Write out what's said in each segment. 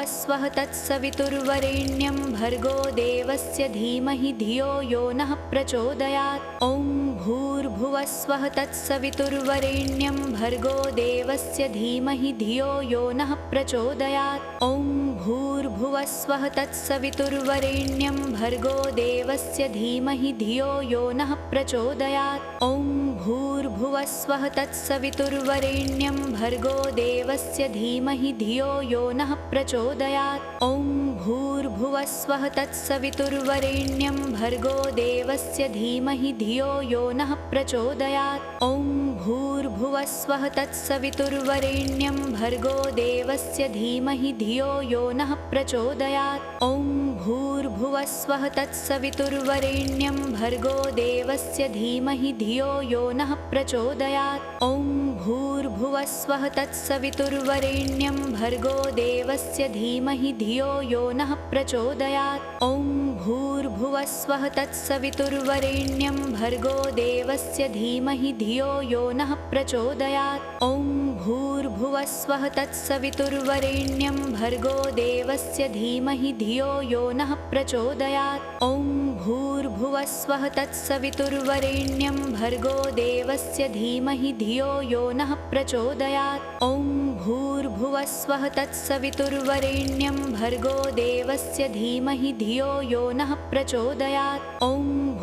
भूर्भुवस्वः तत्सवितुर्वरेण्यं भर्गो देवस्य धीमहि धियो यो नः प्रचोदयात्। ॐ भूर्भुवस्वः तत्सवितुर्वरेण्यं भर्गो देवस्य धीमहि धियो यो नः प्रचोदयात्। ॐ भूर्भुवस्वः तत्सवितुर्वरेण्यं भर्गो देवस्य धीमहि धियो यो नः प्रचोदयात्। ॐ भूर्भुवस्वः तत्सवितुर्वरेण्यं भर्गो देवस्य धीमहि धियो यो नः प्रचोदयात्। ॐ भूर्भुवस्वः तत्सवितुर्वरेण्यं भर्गो देवस्य धीमहि धियो यो नः प्रचोदयात्। ॐ भूर्भुवस्वः तत्सवितुर्वरेण्यं भर्गो देवस्य धीमहि धियो यो नः प्रचोदयात्। ॐ भूर्भुवस्वः तत्सवितुर्वरेण्यं भर्गो देवस्य धीमहि धियो यो नः प्रचोदयात्। ॐ भूर्भुवस्वः तत्सवितुर्वरेण्यं भर्गो देवस्य धीमहि धियो यो नः प्रचोदयात्। ॐ भूर्भुवस्वः तत्सवितुर्वरेण्यं भर्गो देवस्य धीमहि धियो यो नः प्रचोदयात्। ॐ भूर्भुवस्वः तत्सवितुर्वरेण्यं भर्गो देवस्य धीमहि धियो यो नः प्रचोदयात्। ॐ भूर्भुवस्वः तत्सवितुर्वरेण्यं भर्गो देवस्य धीमहि धियो यो नः प्रचोदयात्। ॐ भूर्भुवस्वः तत्सवितुर्वरेण्यं भर्गो देवस्य धीमहि धियो यो नः प्रचोदयात्। ॐ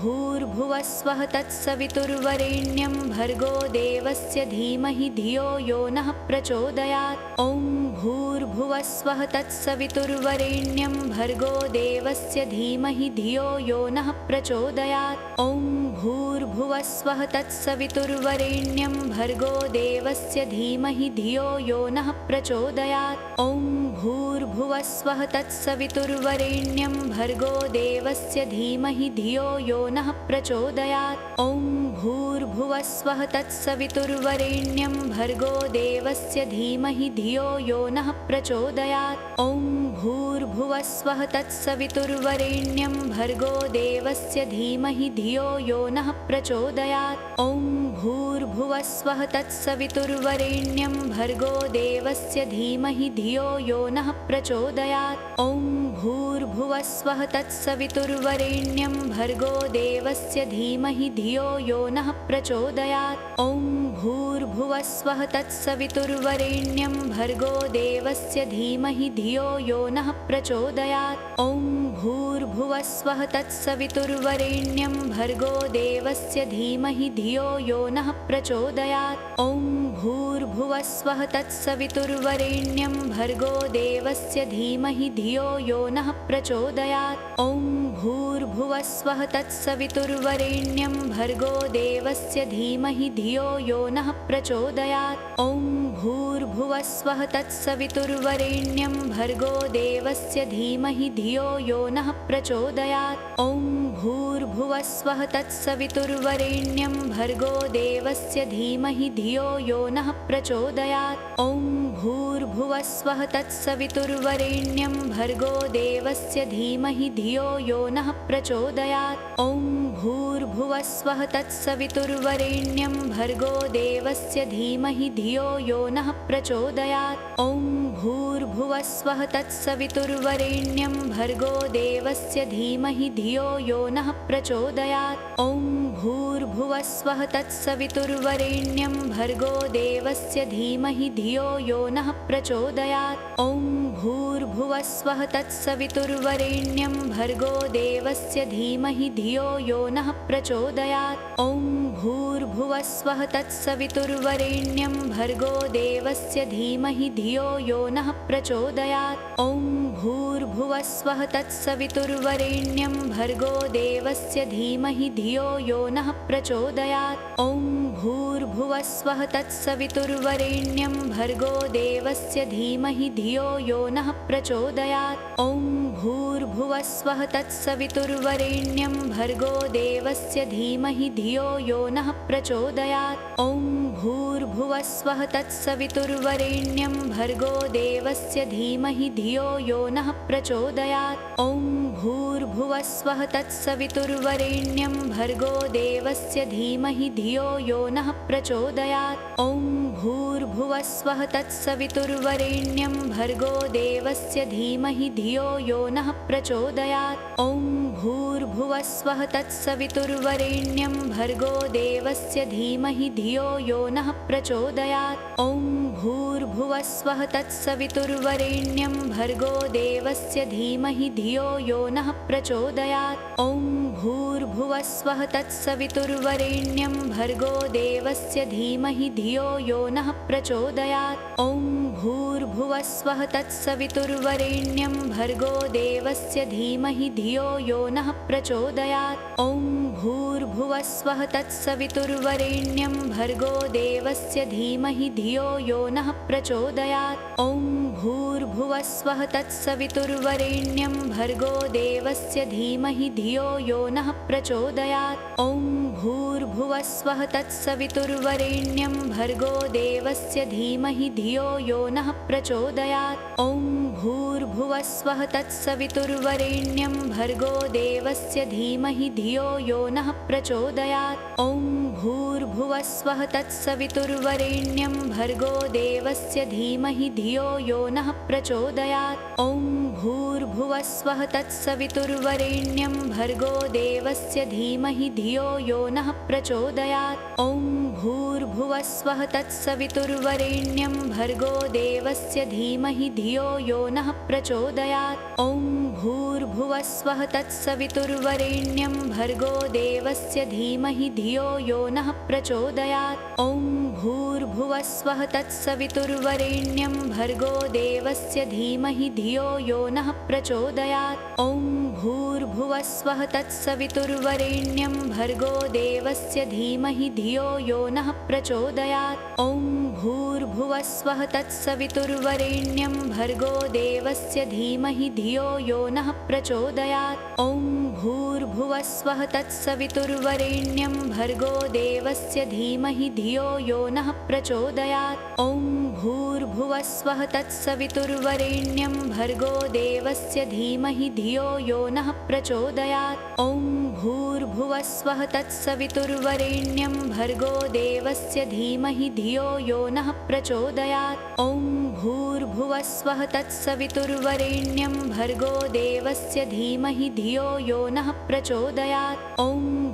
भूर्भुवस्वः तत्सवितुर्वरेण्यं भर्गो देवस्य धीमहि धियो यो नः प्रचोदयात्। ॐ भूर्भुवस्वः तत्सवितुर्वरेण्यं भर्गो देवस्य धीमहि धियो यो नः प्रचोदयात्। ॐ भूर्भुवस्वः तत्सवितुर्वरेण्यं भर्गो देवस्य धीमहि धियो यो नः प्रचोदयात्। ॐ भूर्भुवस्वः तत्सवितुर्वरेण्यं भर्गो देवस्य धीमहि धियो यो नः प्रचोदयात्। ॐ भूर्भुवस्वः तत्सवितुर्वरेण्यं भर्गो देवस्य धीमहि धियो यो नः प्रचोदयात्। ॐ भूर्भुवस्वः तत्सवितुर्वरेण्यं भर्गो देवस्य धीमहि धियो यो नः प्रचोदयात्। ॐ भूर्भुवस्वः तत्सवितुर्वरेण्यं भर्गो देवस्य धीमहि धियो यो नः प्रचोदयात्। ॐ भूर्भुवस्वः तत्सवितुर्वरेण्यं भर्गो देवस्य धीमहि धियो यो नः प्रचोदयात्। ॐ भूर्भुवस्वः तत्सवितुर्वरेण्यं भर्गो देवस्य धीमहि धियो यो नः प्रचोदयात्। ॐ भूर्भुवस्वः तत्सवितुर्वरेण्यं भर्गो देवस्य धीमहि धियो यो नः प्रचोदयात्। ॐ भूर्भुवस्वः तत्सवितुर्वरेण्यं भर्गो देवस्य धीमहि धियो यो नः प्रचोदयात्। ॐ भूर्भुवस्वः तत्सवितुर्वरेण्यं भर्गो देवस्य धीमहि धियो यो नः प्रचोदयात्। ॐ भूर्भुवस्वः तत्सवितुर्वरेण्यं भर्गो देवस्य धीमहि धियो यो नः प्रचोदयात्। ॐ भूर्भुवस्वः तत्सवितुर्वरेण्यं भर्गो देवस्य धीमहि धियो यो नः प्रचोदयात्। ॐ भूर्भुवस्वः तत्सवितुर्वरेण्यं भर्गो देवस्य धीमहि धियो यो नः प्रचोदयात्। ॐ भूर्भुवस्वः तत्सवितुर्वरेण्यं भर्गो देवस्य धीमहि धियो यो नः प्रचोदयात्। ॐ भूर्भुवस्वः तत्सवितुर्वरेण्यं भर्गो देवस्य धीमहि धियो यो नः प्रचोदयात्। ॐ भूर्भुवस्वः तत्सवितुर्वरेण्यं भर्गो देवस्य धीमहि धियो यो नः प्रचोदयात्। ॐ भूर्भुवस्वः तत्सवितुर्वरेण्यं भर्गो देवस्य धीमहि धियो यो नः प्रचोदयात्। ॐ भूर्भुवस्वः तत्सवितुर्वरेण्यं भर्गो देवस्य धीमहि धियो यो नः प्रचोदयात्। ॐ भूर्भुवस्वः तत्सवितुर्वरेण्यं भर्गो देवस्य धीमहि धियो यो नः प्रचोदयात्। ॐ भूर्भुवस्वः तत्सवितुर्वरेण्यं भर्गो देवस्य धीमहि धियो यो नः प्रचोदयात्। ॐ भूर्भुवस्वः तत्सवितुर्वरेण्यं भर्गो देवस्य धीमहि धियो यो नः प्रचोदयात्। ॐ भूर्भुवस्वः तत्सवितुर्वरेण्यं भर्गो देवस्य धीमहि धियो यो नः प्रचोदयात्। ॐ भूर्भुवस्वः तत्सवितुर्वरेण्यं भर्गो देवस्य धीमहि धियो यो नः प्रचोदयात्। ॐ भूर्भुवस्वः भूर्भुवस्वः तत्सवितुर्वरेण्यं भर्गो देवस्य धीमहि धियो यो नः प्रचोदयात्। ॐ भूर्भुवस्वः तत्सवितुर्वरेण्यं भर्गो देवस्य धीमहि धियो यो नः प्रचोदयात्। ॐ भूर्भुवस्वः तत्सवितुर्वरेण्यं भर्गो देवस्य धीमहि धियो यो नः प्रचोदयात्। ॐ भूर्भुवस्वः तत्सवितुर्वरेण्यं भर्गो देवस्य धीमहि धियो यो नः प्रचोदयात्। ॐ भूर्भुवस्वः तत्सवितुर्वरेण्यं भर्गो देवस्य धीमहि धियो यो नः प्रचोदयात्। ॐ भूर्भुवस्वः तत्सवितुर्वरेण्यं भर्गो देवस्य धीमहि धियो यो नः प्रचोदयात्। ॐ भूर्भुवस्वः तत्सवितुर्वरेण्यं भर्गो देवस्य धीमहि धियो यो नः प्रचोदयात्। ॐ भूर्भुवस्वः तत्सवितुर्वरेण्यं भर्गो देवस्य धीमहि धियो यो नः प्रचोदयात्। ॐ भूर्भुवस्वः तत्सवितुर्वरेण्यं भर्गो देवस्य धीमहि धियो यो नः प्रचोदयात्। ॐ भूर्भुवस्वः तत्सवितुर्वरेण्यं भर्गो देवस्य धीमहि धियो यो नः प्रचोदयात्। ॐ भूर्भुवस्वः तत्सवितुर्वरेण्यं भर्गो देवस्य धीमहि धियो यो नः प्रचोदयात्। ॐ भूर्भुवस्वः तत्सवितुर्वरेण्यं भर्गो देवस्य धीमहि धियो यो नः प्रचोदयात्। ॐ भूर्भुवस्वः तत्सवितुर्वरेण्यं भर्गो देवस्य धीमहि धियो यो नः प्रचोदयात्। ॐ भूर्भुवस्वः तत्सवितुर्वरेण्यं भर्गो देवस्य धीमहि धियो यो नः प्रचोदयात्। ॐ भूर्भुवस्वः तत्सवितुर्वरेण्यं भर्गो देवस्य धीमहि धियो यो नः प्रचोदयात्। ॐ भूर्भुवस्वः तत्सवितुर्वरेण्यं भर्गो देवस्य धीमहि धियो यो नः प्रचोदयात्। ॐ भूर्भुवस्वः तत्सवितुर्वरेण्यं भर्गो देवस्य धीमहि धियो यो नः प्रचोदयात्। ॐ भूर्भुवस्वः तत्सवितुर्वरेण्यं भर्गो देवस्य धीमहि धियो यो नः प्रचोदयात्। ॐ भूर्भुवस्वः तत्सवितुर्वरेण्यं भर्गो देवस्य धीमहि धियो यो नः प्रचोदयात्। ॐ भूर्भुवस्वः तत्सवितुर्वरेण्यं भर्गो देवस्य धीमहि धियो यो नः प्रचोदयात्। ॐ भूर्भुवस्वः तत्सवितुर्वरेण्यं भर्गो देवस्य धीमहि धियो यो नः प्रचोदयात्। ॐ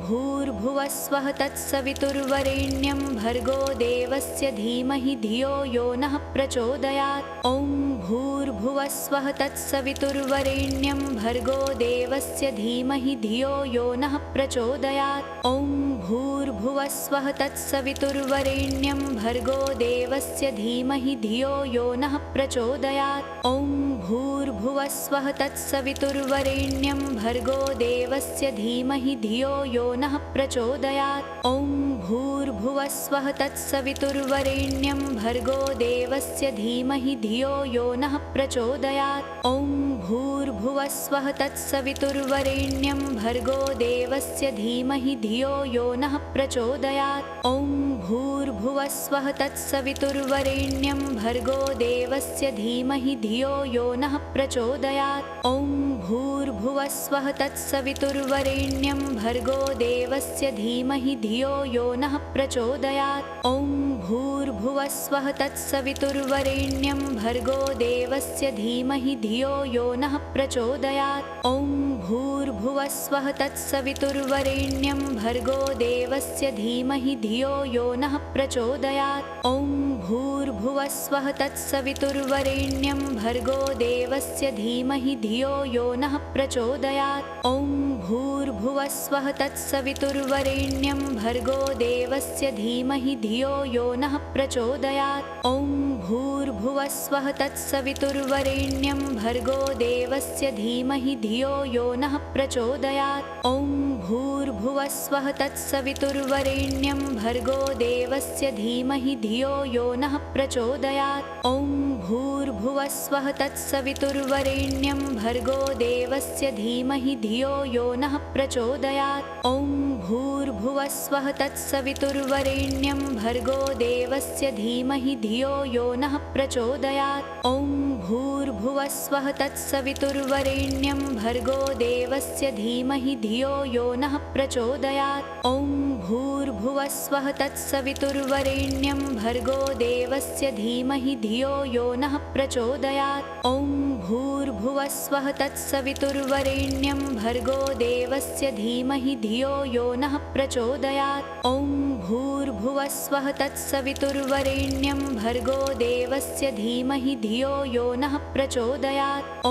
भूर्भुवस्वः तत्सवितुर्वरेण्यं भर्गो देवस्य धीमहि धियो यो नः प्रचोदयात्। ॐ भूर्भुवस्वः तत्सवितुर्वरेण्यं भर्गो देवस्य धीमहि धियो यो नः प्रचोदयात्। ॐ भूर्भुवस्वः तत्सवितुर्वरेण्यं भर्गो देवस्य धीमहि धियो यो नः प्रचोदयात्। ॐ भूर्भुवस्वः तत्सवितुर्वरेण्यं भर्गो देवस्य धीमहि धियो यो नः प्रचोदयात्। ॐ भूर्भुवस्वः तत्सवितुर्वरेण्यं भर्गो देवस्य धीमहि धियो यो नः प्रचोदयात्। ॐ भूर्भुवस्वः तत्सवितुर्वरेण्यं भर्गो देवस्य धीमहि धियो यो नः प्रचोदयात्। ॐ भूर्भुवस्वः तत्सवितुर्वरेण्यं भर्गो देवस्य धीमहि धियो यो नः प्रचोदयात्। ॐ भूर्भुवस्वः तत्सवितुर्वरेण्यं भर्गो देवस्य धीमहि धियो यो नः प्रचोदयात्। ॐ भूर्भुवस्वः तत्सवितुर्वरेण्यं भर्गो देवस्य धीमहि धियो यो नः प्रचोदयात्। ॐ भूर्भुवस्वः तत्सवितुर्वरेण्यं भर्गो देवस्य धीमहि धियो यो नः प्रचोदयात्। ॐ भूर्भुवस्वः तत्सवितुर्वरेण्यं भर्गो देवस्य धीमहि धियो यो नः प्रचोदयात्। ॐ भूर्भुवस्वः तत्सवितुर्वरेण्यं भर्गो देवस्य धीमहि धियो यो नः प्रचोदयात्। ॐ भूर्भुवस्वः तत्सवितुर्वरेण्यं भर्गो देवस्य धीमहि धियो यो नः प्रचोदयात्। ॐ भूर्भुवस्वः तत्सवितुर्वरेण्यं भर्गो देवस्य धीमहि धियो यो नः प्रचोदयात्। ॐ भूर्भुवस्वः तत्सवितुर्वरेण्यं भर्गो देवस्य धीमहि धियो यो नः प्रचोदयात्। ॐ भूर्भुवस्वः तत्सवितुर्वरेण्यं भर्गो देवस्य धीमहि धियो यो नः प्रचोदयात्। ॐ भूर्भुवस्वः तत्सवितुर्वरेण्यं भर्गो देवस्य धीमहि धियो यो नः प्रचोदयात्। ॐ भूर्भुवस्वः तत्सवितुर्वरेण्यं भर्गो देवस्य धीमहि धियो यो नः प्रचोदयात्। ॐ भूर्भुवस्वः तत्सवितुर्वरेण्यं भर्गो देवस्य धीमहि धियो यो नः प्रचोदयात्। ॐ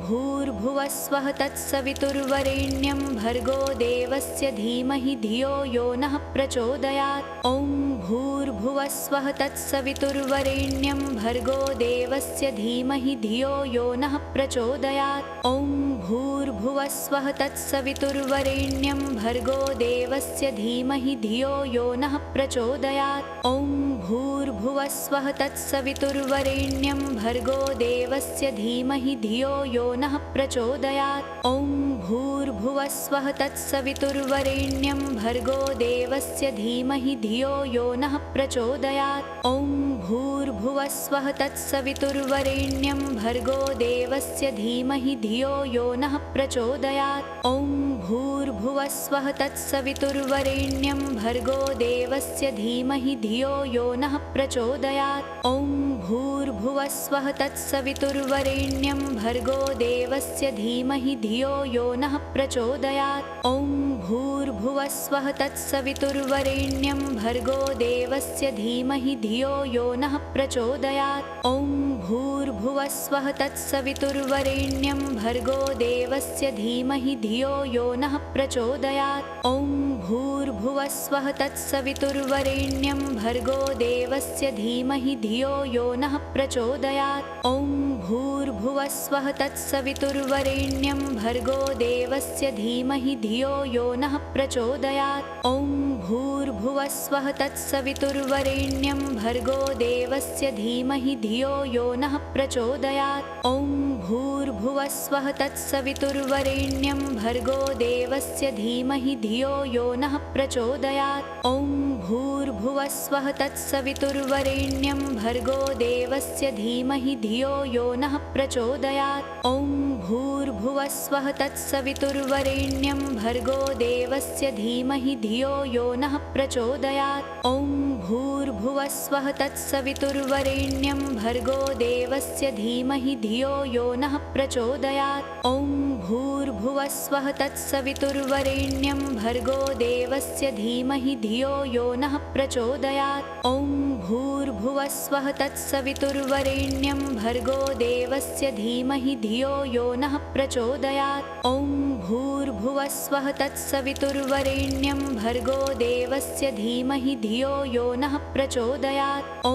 भूर्भुवस्वः तत्सवितुर्वरेण्यं भर्गो देवस्य धीमहि धियो यो नः प्रचोदयात्। ॐ भूर्भुवस्वः तत्सवितुर्वरेण्यं भर्गो देवस्य धीमहि धियो यो नः प्रचोदयात्। ॐ भूर्भुवस्वः तत्सवितुर्वरेण्यं भर्गो देवस्य धीमहि धियो यो नः प्रचोदयात्। ॐ भूर्भुवस्वः तत्सवितुर्वरेण्यं भर्गो देवस्य धीमहि धियो यो नः प्रचोदयात्। ॐ भूर्भुवस्वः तत्सवितुर्वरेण्यं भर्गो देवस्य धीमहि धियो यो नः प्रचोदयात्। ॐ भूर्भुवस्वः तत्सवितुर्वरेण्यं भर्गो देवस्य धीमहि धियो यो नः प्रचोदयात्। ॐ भूर्भुवस्वः तत्सवितुर्वरेण्यं भर्गो देवस्य धीमहि धियो यो नः प्रचोदयात्। ॐ भूर्भुवस्वः तत्सवितुर्वरेण्यं भर्गो देवस्य धीमहि धियो यो नः प्रचोदयात्। ॐ भूर्भुवस्वः तत्सवितुर्वरेण्यं भर्गो देवस्य धीमहि धियो यो नः प्रचोदयात्। ॐ भूर्भुवस्वः तत्सवितुर्वरेण्यं भर्गो देवस्य धीमहि धियो यो नः प्रचोदयात्। ॐ भूर्भुवस्वः तत्सवितुर्वरेण्यं भर्गो देवस्य धीमहि धियो यो नः प्रचोदयात्। ॐ भूर्भुवस्वः तत्सवितुर्वरेण्यं भर्गो देवस्य धीमहि धियो यो नः प्रचोदयात्। ॐ भूर्भुवस्वः तत्सवितुर्वरेण्यं भर्गो देवस्य धीमहि धियो यो नः प्रचोदयात्। ॐ भूर्भुवस्वः तत्सवितुर्वरेण्यं भर्गो देवस्य धीमहि धियो यो नः प्रचोदयात्। ॐ भूर्भुवस्वः तत्सवितुर्वरेण्यं भर्गो देवस्य धीमहि धियो यो नः प्रचोदयात्। ॐ भूर्भुवस्वः तत्सवितुर्वरेण्यं भर्गो देवस्य धीमहि धियो यो नः प्रचोदयात्। ॐ भूर्भुवस्वः तत्सवितुर्वरेण्यं भर्गो देवस्य धीमहि धियो यो नः प्रचोदयात्। ॐ भूर्भुवस्वः तत्सवितुर्वरेण्यं भर्गो देवस्य धीमहि धियो यो नः प्रचोदयात्। ॐ भूर्भुवस्वः तत्सवितुर्वरेण्यं भर्गो देवस्य धीमहि धियो यो नः प्रचोदयात्। ॐ भूर्भुवस्वः तत्सवितुर्वरेण्यं भर्गो देवस्य धीमहि धियो यो नः प्रचोदयात्। ॐ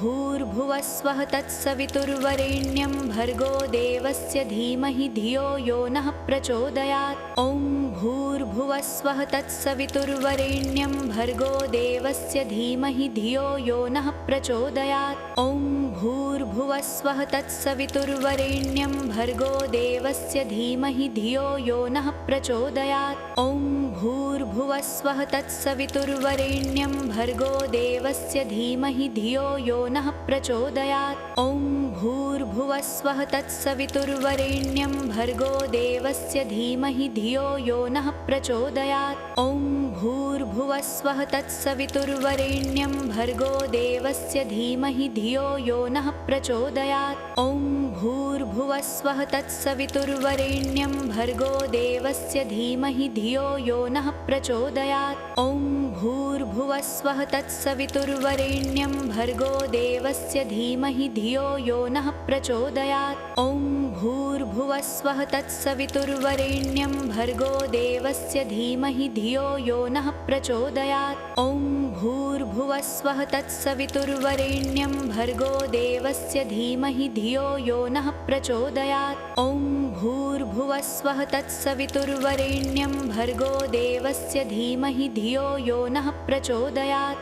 भूर्भुवस्वः तत्सवितुर्वरेण्यं भर्गो देवस्य धीमहि धियो यो नः प्रचोदयात्। ॐ भूर्भुवस्वः तत्सवितुर्वरेण्यं भर्गो देवस्य धीमहि धियो यो नः प्रचोदयात्। ॐ भूर्भुवस्वः तत्सवितुर्वरेण्यं भर्गो देवस्य धीमहि धियो यो नः प्रचोदयात्। ॐ भूर्भुवस्वः तत्सवितुर्वरेण्यं भर्गो देवस्य धीमहि धियो यो नः प्रचोदयात्। ॐ भूर्भुवस्वः तत्सवितुर्वरेण्यं भर्गो देवस्य धीमहि धियो यो नः प्रचोदयात्। ॐ भूर्भुवस्वः तत्सवितुर्वरेण्यं भर्गो देवस्य धीमहि धियो यो नः प्रचोदयात्। ॐ भूर्भुवस्वः तत्सवितुर्वरेण्यं भर्गो देवस्य धीमहि धियो यो नः प्रचोदयात्। ॐ भूर्भुवस्वः तत्सवितुर्वरेण्यं भर्गो देवस्य धीमहि धियो यो नः प्रचोदयात्। ॐ भूर्भुवस्वः तत्सवितुर्वरेण्यं भर्गो देवस्य धीमहि धियो यो नः प्रचोदयात्। ॐ भूर्भुवस्वः तत्सवितुर्वरेण्यं भर्गो देवस्य धीमहि धियो यो नः प्रचोदयात्। ॐ भूर्भुवस्वः तत्सवितुर्वरेण्यं भर्गो देवस्य धीमहि धियो यो नः प्रचोदयात्।